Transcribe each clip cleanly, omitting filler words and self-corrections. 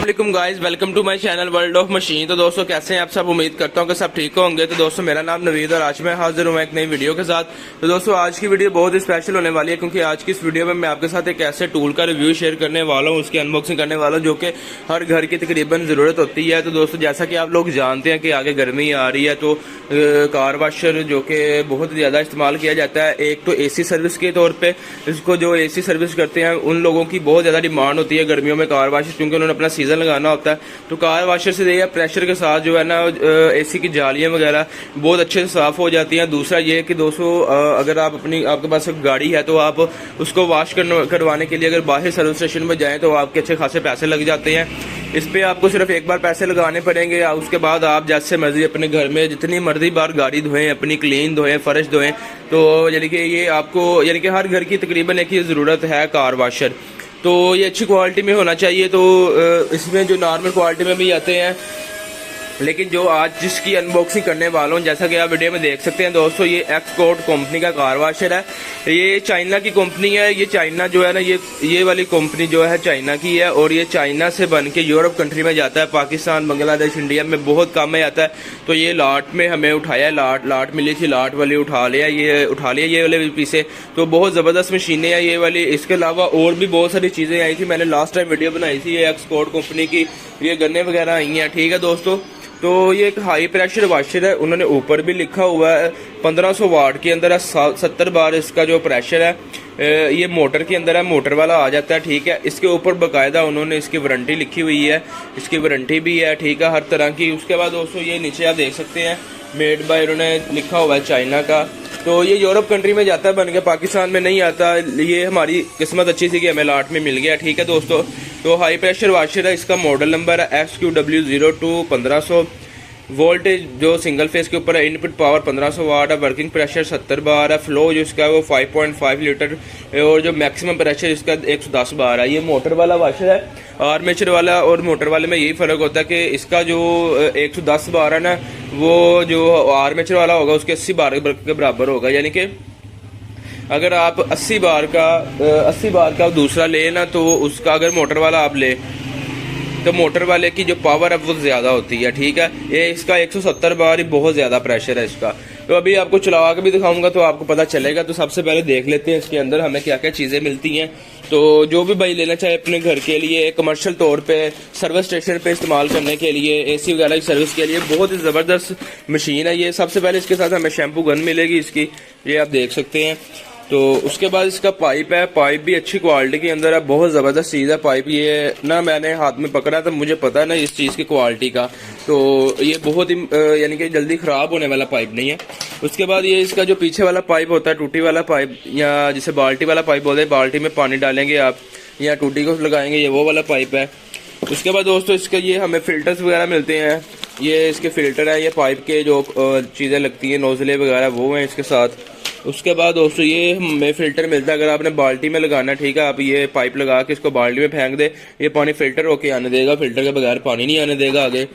अस्सलाम guys, welcome to my channel world of machine. तो दोस्तों कैसे हैं आप सब? उम्मीद करता हूं कि सब ठीक होंगे। तो दोस्तों मेरा नाम नवीद और आज मैं हाजिर हूं एक नई वीडियो के साथ। तो दोस्तों आज की वीडियो बहुत ही स्पेशल होने वाली है क्योंकि आज की इस वीडियो में मैं आपके साथ एक ऐसे टूल का रिव्यू शेयर करने वाला हूं, उसकी अनबॉक्सिंग करने वाला हूं जो कि हर घर की तकरीबन ज़रूरत होती है। तो दोस्तों जैसा कि आप लोग जानते हैं कि आगे गर्मी आ रही है तो कार वाशर जो कि बहुत ज़्यादा इस्तेमाल किया जाता है। एक तो AC सर्विस के तौर पर इसको जो AC सर्विस करते हैं उन लोगों की बहुत ज़्यादा डिमांड होती है गर्मियों में कार वाशर, क्योंकि उन्होंने अपना सीजन लगाना होता है। तो कार वाशर से या प्रेशर के साथ जो है ना AC की जालियां वगैरह बहुत अच्छे से साफ हो जाती हैं। दूसरा ये कि दोस्तों अगर आप आपके पास एक गाड़ी है तो आप उसको वॉश करवाने के लिए अगर बाहर सर्विस स्टेशन में जाएं तो आपके अच्छे खासे पैसे लग जाते हैं। इस पे आपको सिर्फ एक बार पैसे लगाने पड़ेंगे, उसके बाद आप जैसे मर्जी अपने घर में जितनी मर्जी बार गाड़ी धोएं, अपनी क्लीन धोएं, फर्श धोएं। तो यानी कि ये आपको यानी कि हर घर की तकरीबन एक ही ज़रूरत है कार वाशर। तो ये अच्छी क्वालिटी में होना चाहिए। तो इसमें जो नॉर्मल क्वालिटी में भी आते हैं, लेकिन जो आज जिसकी अनबॉक्सिंग करने वाला हूँ जैसा कि आप वीडियो में देख सकते हैं दोस्तों, ये एक्सपोर्ट कंपनी का कार वाशर है। ये चाइना की कंपनी है। ये चाइना जो है ना ये वाली कंपनी जो है चाइना की है और ये चाइना से बन के यूरोप कंट्री में जाता है। पाकिस्तान, बांग्लादेश, इंडिया में बहुत कम में आता है। तो ये लाट में हमें उठाया, लाट मिली थी, लाट वाली उठा लिया ये वाले पीसे। तो बहुत ज़बरदस्त मशीनें हैं ये वाली। इसके अलावा और भी बहुत सारी चीज़ें आई थी, मैंने लास्ट टाइम वीडियो बनाई थी। ये एक्सपोर्ट कंपनी की ये गन्ने वगैरह आई हैं, ठीक है दोस्तों। तो ये एक हाई प्रेशर वाशर है, उन्होंने ऊपर भी लिखा हुआ है 1500 वाट के अंदर है, 70 बार इसका जो प्रेशर है। ये मोटर के अंदर है, मोटर वाला आ जाता है, ठीक है। इसके ऊपर बाकायदा उन्होंने इसकी वारंटी लिखी हुई है, इसकी वारंटी भी है, ठीक है, हर तरह की। उसके बाद दोस्तों ये नीचे आप देख सकते हैं मेड बाय, उन्होंने लिखा हुआ है चाइना का। तो ये यूरोप कंट्री में जाता है बन के, पाकिस्तान में नहीं आता। ये हमारी किस्मत अच्छी थी कि हमें लाट में मिल गया, ठीक है दोस्तों। तो हाई प्रेशर वाशर है, इसका मॉडल नंबर है XQW02 1500। वोल्टेज जो सिंगल फेस के ऊपर है, इनपुट पावर 1500 वाट है, वर्किंग प्रेशर 70 बार है, फ्लो जो इसका है वो 5.5 लीटर और जो मैक्सिमम प्रेशर इसका 110 बार है। ये मोटर वाला वाशर है। आर्मेचर वाला और मोटर वाले में यही फ़र्क होता है कि इसका जो 110 बार है ना, वो जो आर्मेचर वाला होगा उसके 80 बार के बराबर होगा। यानी कि अगर आप 80 बार का दूसरा ले ना तो उसका अगर मोटर वाला आप ले तो मोटर वाले की जो पावर है वो ज़्यादा होती है, ठीक है। ये इसका 170 बार ही बहुत ज़्यादा प्रेशर है इसका। तो अभी आपको चला के भी दिखाऊंगा तो आपको पता चलेगा। तो सबसे पहले देख लेते हैं इसके अंदर हमें क्या क्या चीज़ें मिलती हैं। तो जो भी भाई लेना चाहे अपने घर के लिए कमर्शियल तौर पे सर्विस स्टेशन पे इस्तेमाल करने के लिए, AC वगैरह की सर्विस के लिए बहुत ही ज़बरदस्त मशीन है ये। सबसे पहले इसके साथ हमें शैम्पू गन मिलेगी इसकी, ये आप देख सकते हैं। तो उसके बाद इसका पाइप है, पाइप भी अच्छी क्वालिटी के अंदर है, बहुत ज़बरदस्त चीज़ है पाइप। ये ना मैंने हाथ में पकड़ा तो मुझे पता है ना इस चीज़ की क्वालिटी का। तो ये बहुत ही यानी कि जल्दी ख़राब होने वाला पाइप नहीं है। उसके बाद ये इसका जो पीछे वाला पाइप होता है, टूटी वाला पाइप या जिसे बाल्टी वाला पाइप बोलते हैं, बाल्टी में पानी डालेंगे आप या टूटी को लगाएंगे, ये वो वाला पाइप है। उसके बाद दोस्तों इसके ये हमें फ़िल्टर्स वगैरह मिलते हैं। ये इसके फ़िल्टर है, ये पाइप के जो चीज़ें लगती हैं नोज़लें वगैरह वो हैं इसके साथ। उसके बाद दोस्तों ये हमें फ़िल्टर मिलता है, अगर आपने बाल्टी में लगाना, ठीक है, आप ये पाइप लगा के इसको बाल्टी में फेंक दे, ये पानी फ़िल्टर होके आने देगा, फ़िल्टर के बगैर पानी नहीं आने देगा आगे।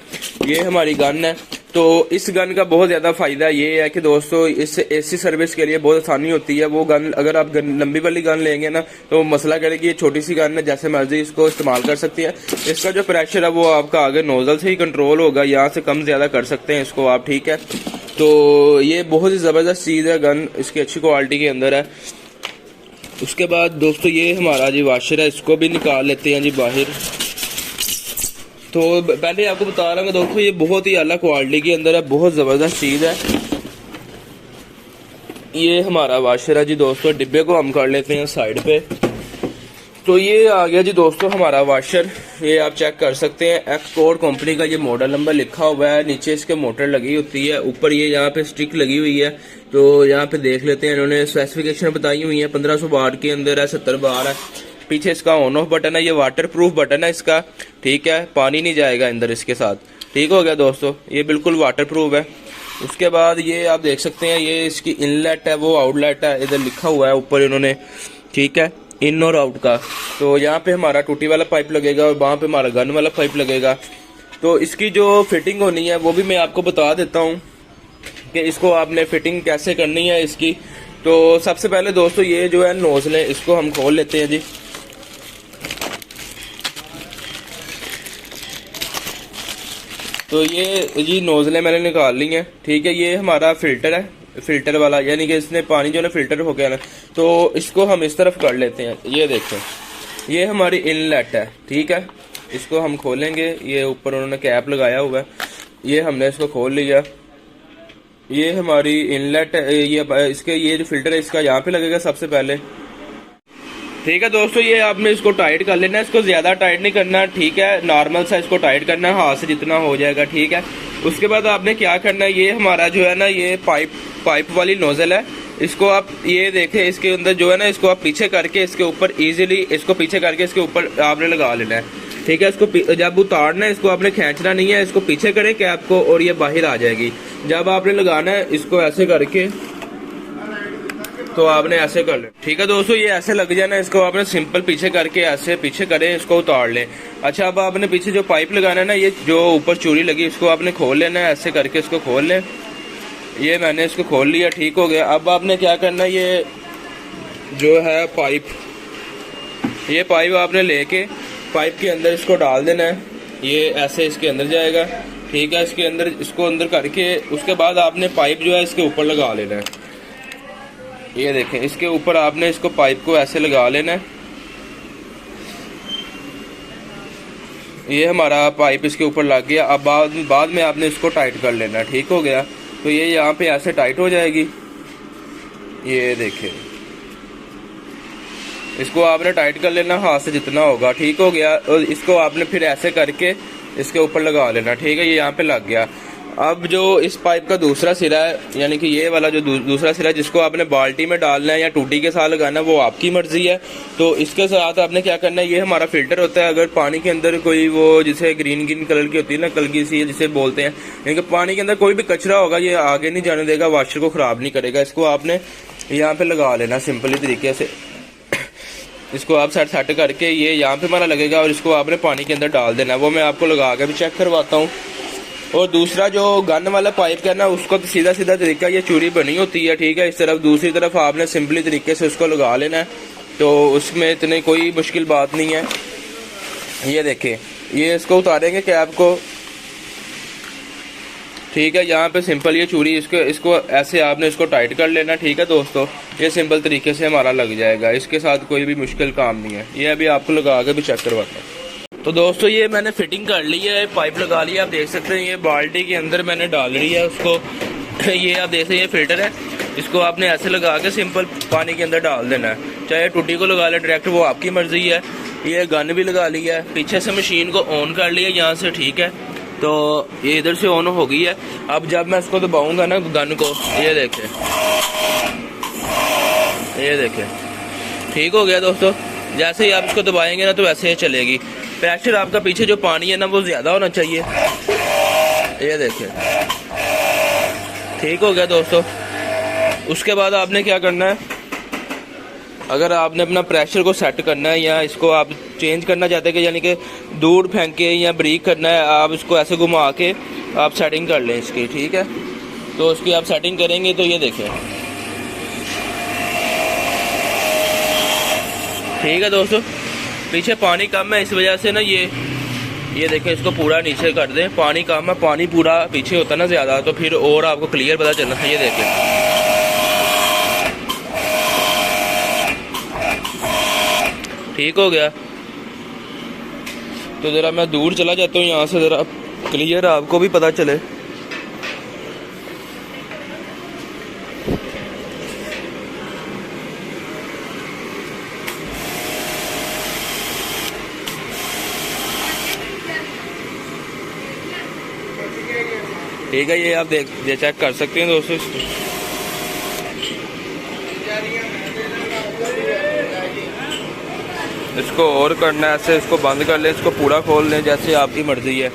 ये हमारी गन है। तो इस गन का बहुत ज़्यादा फ़ायदा ये है कि दोस्तों इससे AC सर्विस के लिए बहुत आसानी होती है। वो गन अगर आप लंबी वाली गन लेंगे ना तो मसला करेगी, ये छोटी सी गन है, जैसे मर्जी इसको इस्तेमाल कर सकती है। इसका जो प्रेशर है वो आपका आगे नोज़ल से ही कंट्रोल होगा, यहाँ से कम ज़्यादा कर सकते हैं इसको आप, ठीक है। तो ये बहुत ही ज़बरदस्त चीज़ है, गन इसकी अच्छी क्वालिटी के अंदर है। उसके बाद दोस्तों ये हमारा जी वाशर है, इसको भी निकाल लेते हैं जी बाहर। तो पहले आपको बता रहा हूँ दोस्तों ये बहुत ही आला क्वालिटी के अंदर है, बहुत ज़बरदस्त चीज़ है। ये हमारा वाशर है जी दोस्तों, डिब्बे को हम कर लेते हैं साइड पे। तो ये आ गया जी दोस्तों हमारा वाशर, ये आप चेक कर सकते हैं। एक्सपोर्ट कंपनी का ये मॉडल नंबर लिखा हुआ है, नीचे इसके मोटर लगी होती है, ऊपर ये यहाँ पे स्टिक लगी हुई है। तो यहाँ पे देख लेते हैं, इन्होंने स्पेसिफिकेशन बताई हुई है, 1500 वाट के अंदर है, 70 बार है। पीछे इसका ऑन ऑफ बटन है, ये वाटर प्रूफ बटन है इसका, ठीक है, पानी नहीं जाएगा अंदर इसके साथ, ठीक हो गया दोस्तों, ये बिल्कुल वाटर प्रूफ है। उसके बाद ये आप देख सकते हैं ये इसकी इनलेट है, वो आउटलेट है, इधर लिखा हुआ है ऊपर इन्होंने, ठीक है, इन और आउट का। तो यहाँ पे हमारा टूटी वाला पाइप लगेगा और वहाँ पे हमारा गन वाला पाइप लगेगा। तो इसकी जो फिटिंग होनी है वो भी मैं आपको बता देता हूँ कि इसको आपने फिटिंग कैसे करनी है इसकी। तो सबसे पहले दोस्तों ये जो है नोज़लें, इसको हम खोल लेते हैं जी। तो ये जी नोजलें मैंने निकाल ली हैं, ठीक है। ये हमारा फिल्टर है, फिल्टर वाला, यानी कि इसने पानी जो है फिल्टर हो गया ना, तो इसको हम इस तरफ कर लेते हैं। ये देखें, ये हमारी इनलेट है, ठीक है। इसको हम खोलेंगे, ये ऊपर उन्होंने कैप लगाया हुआ है, ये हमने इसको खोल लिया। ये हमारी इनलेट, ये इसके ये जो फिल्टर है इसका यहाँ पे लगेगा सबसे पहले, ठीक है दोस्तों। ये आपने इसको टाइट कर लेना है, इसको ज्यादा टाइट नहीं करना, ठीक है। नॉर्मल सा इसको टाइट करना है, हाथ से जितना हो जाएगा, ठीक है। उसके बाद आपने क्या करना है, ये हमारा जो है ना ये पाइप वाली नोजल है, इसको आप ये देखें, इसके अंदर जो है ना इसको आप पीछे करके इसके ऊपर इजीली इसको पीछे करके इसके ऊपर आपने लगा लेना है, ठीक है। इसको जब उतारना है इसको आपने खींचना नहीं है, इसको पीछे करें कैप को और ये बाहर आ जाएगी। जब आपने लगाना है इसको ऐसे करके, तो आपने ऐसे कर लें, ठीक है दोस्तों। ये ऐसे लग जाना, इसको आपने सिंपल पीछे करके ऐसे पीछे करें, इसको उतार लें। अच्छा, अब आपने पीछे जो पाइप लगाना है ना, ये जो ऊपर चूड़ी लगी इसको आपने खोल लेना है, ऐसे करके इसको खोल लें। ये मैंने इसको खोल लिया, ठीक हो गया। अब आपने क्या करना है, ये जो है पाइप, ये पाइप आपने लेके पाइप के अंदर इसको डाल देना है, ये ऐसे इसके अंदर जाएगा, ठीक है। इसके अंदर इसको अंदर करके उसके बाद आपने पाइप जो है इसके ऊपर लगा लेना है। ये देखें, इसके ऊपर आपने इसको पाइप को ऐसे लगा लेना है। ये हमारा पाइप इसके ऊपर लग गया। अब बाद में आपने इसको टाइट कर लेना है, ठीक हो गया। तो ये यहाँ पे ऐसे टाइट हो जाएगी, ये देखें। इसको आपने टाइट कर लेना हाथ से जितना होगा, ठीक हो गया। और इसको आपने फिर ऐसे करके इसके ऊपर लगा लेना, ठीक है। ये यहाँ पे लग गया। अब जो इस पाइप का दूसरा सिरा है, यानी कि ये वाला जो दूसरा सिरा जिसको आपने बाल्टी में डालना है या टूटी के साथ लगाना है, वो आपकी मर्जी है। तो इसके साथ आपने क्या करना है, ये हमारा फिल्टर होता है। अगर पानी के अंदर कोई वो जिसे ग्रीन कलर की होती है ना, कलगी सी जिसे बोलते हैं, यानी कि पानी के अंदर कोई भी कचरा होगा ये आगे नहीं जाने देगा, वाशर को खराब नहीं करेगा। इसको आपने यहाँ पे लगा लेना सिंपली तरीके से। इसको आप सेट करके ये यहाँ पे हमारा लगेगा और इसको आपने पानी के अंदर डाल देना है। वो मैं आपको लगा के भी चेक करवाता हूँ। और दूसरा जो गन वाला पाइप का ना, उसको तो सीधा तरीका, ये चूड़ी बनी होती है, ठीक है। इस तरफ दूसरी तरफ आपने सिंपली तरीके से उसको लगा लेना है, तो उसमें इतनी कोई मुश्किल बात नहीं है। ये देखें, ये इसको उतारेंगे कैप को, ठीक है। यहाँ पे सिंपल ये चूड़ी इसको ऐसे आपने इसको टाइट कर लेना, ठीक है दोस्तों। ये सिंपल तरीके से हमारा लग जाएगा, इसके साथ कोई भी मुश्किल काम नहीं है। ये अभी आपको लगा के भी चेक करवाता हूँ। तो दोस्तों ये मैंने फिटिंग कर ली है, पाइप लगा लिया, आप देख सकते हैं। ये बाल्टी के अंदर मैंने डाल रही है उसको। ये आप देख सकते हैं, ये फिल्टर है, इसको आपने ऐसे लगा के सिंपल पानी के अंदर डाल देना है। चाहे टूटी को लगा ले डायरेक्ट, वो आपकी मर्जी है। ये गन भी लगा ली है, पीछे से मशीन को ऑन कर लिया यहाँ से, ठीक है। तो ये इधर से ऑन हो गई है। अब जब मैं इसको दबाऊंगा ना गन को, ये देखें, ये देखें, ठीक हो गया दोस्तों। जैसे ही आप इसको दबाएंगे ना तो वैसे ही चलेगी। प्रेशर आपका पीछे जो पानी है ना वो ज़्यादा होना चाहिए, ये देखें, ठीक हो गया दोस्तों। उसके बाद आपने क्या करना है, अगर आपने अपना प्रेशर को सेट करना है या इसको आप चेंज करना चाहते हैं कि यानी कि दूर फेंक के या ब्रीक करना है, आप इसको ऐसे घुमा के आप सेटिंग कर लें इसकी, ठीक है। तो उसकी आप सेटिंग करेंगे तो ये देखें, ठीक है दोस्तों। पीछे पानी कम है, इस वजह से ना ये देखें, इसको पूरा need कर दें। पानी कम है, पानी पूरा पीछे होता ना ज़्यादा, तो फिर और आपको क्लियर पता चलना है। ये देखें, ठीक हो गया। तो ज़रा मैं दूर चला जाता हूँ यहाँ से, ज़रा क्लियर आपको भी पता चले। ठीक है, ये आप ये चेक कर सकते हैं दोस्तों। इसको और करना है ऐसे, इसको बंद कर लें, इसको पूरा खोल लें, जैसे आपकी मर्जी है।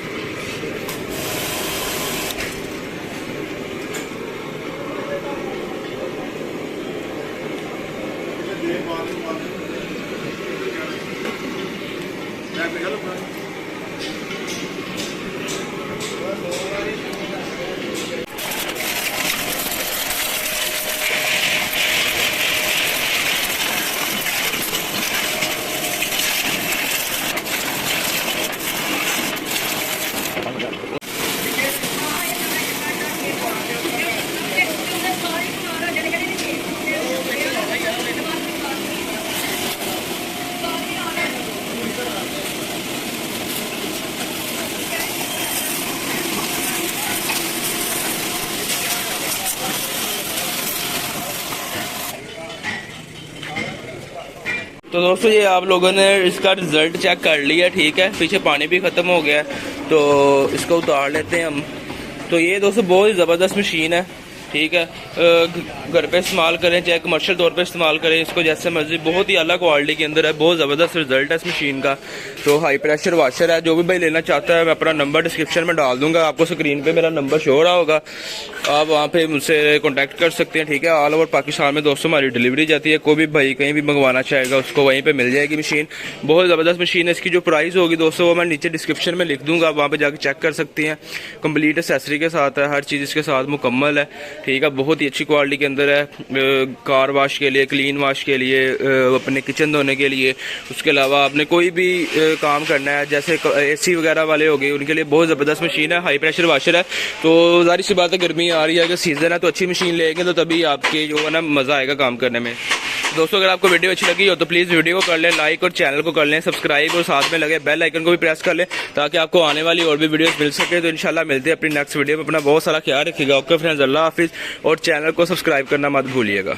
तो दोस्तों ये आप लोगों ने इसका रिजल्ट चेक कर लिया, ठीक है। पीछे पानी भी ख़त्म हो गया है, तो इसको उतार लेते हैं हम। तो ये दोस्तों बहुत ही ज़बरदस्त मशीन है, ठीक है। घर पे इस्तेमाल करें चाहे कमर्शियल तौर पे इस्तेमाल करें, इसको जैसे मर्जी, बहुत ही अलग क्वालिटी के अंदर है, बहुत ज़बरदस्त रिजल्ट है इस मशीन का। तो हाई प्रेशर वाशर है, जो भी भाई लेना चाहता है मैं अपना नंबर डिस्क्रिप्शन में डाल दूंगा, आपको स्क्रीन पे मेरा नंबर शो हो रहा होगा, आप वहाँ पे मुझसे कॉन्टैक्ट कर सकते हैं, ठीक है। ऑल ओवर पाकिस्तान में दोस्तों हमारी डिलीवरी जाती है, कोई भी भाई कहीं भी मंगवाना चाहेगा उसको वहीं पर मिल जाएगी मशीन। बहुत ज़बरदस्त मशीन है। इसकी जो प्राइस होगी दोस्तों वो मैं नीचे डिस्क्रिप्शन में लिख दूँगा, आप वहाँ पर जाकर चेक कर सकते हैं। कंप्लीट एसेसरी के साथ है, हर चीज़ इसके साथ मुकम्मल है, ठीक है। बहुत ही अच्छी क्वालिटी के अंदर है, कार वाश के लिए, क्लीन वाश के लिए, अपने किचन धोने के लिए। उसके अलावा आपने कोई भी काम करना है, जैसे एसी वगैरह वाले हो गए, उनके लिए बहुत ज़बरदस्त मशीन है। हाई प्रेशर वाशर है। तो ज़ाहिर सी बात है गर्मी आ रही है, अगर सीज़न है तो अच्छी मशीन लेंगे तो तभी आपके जो है ना मज़ा आएगा काम करने में। दोस्तों अगर आपको वीडियो अच्छी लगी हो तो प्लीज़ वीडियो को कर लें लाइक और चैनल को कर लें सब्सक्राइब, और साथ में लगे बेल आइकन को भी प्रेस कर लें ताकि आपको आने वाली और भी वीडियोस मिल सके। तो इंशाल्लाह मिलते हैं अपनी नेक्स्ट वीडियो में। अपना बहुत सारा ख्याल रखिएगा। ओके फ्रेंड्स, अल्लाह हाफिज़, और चैनल को सब्सक्राइब करना मत भूलिएगा।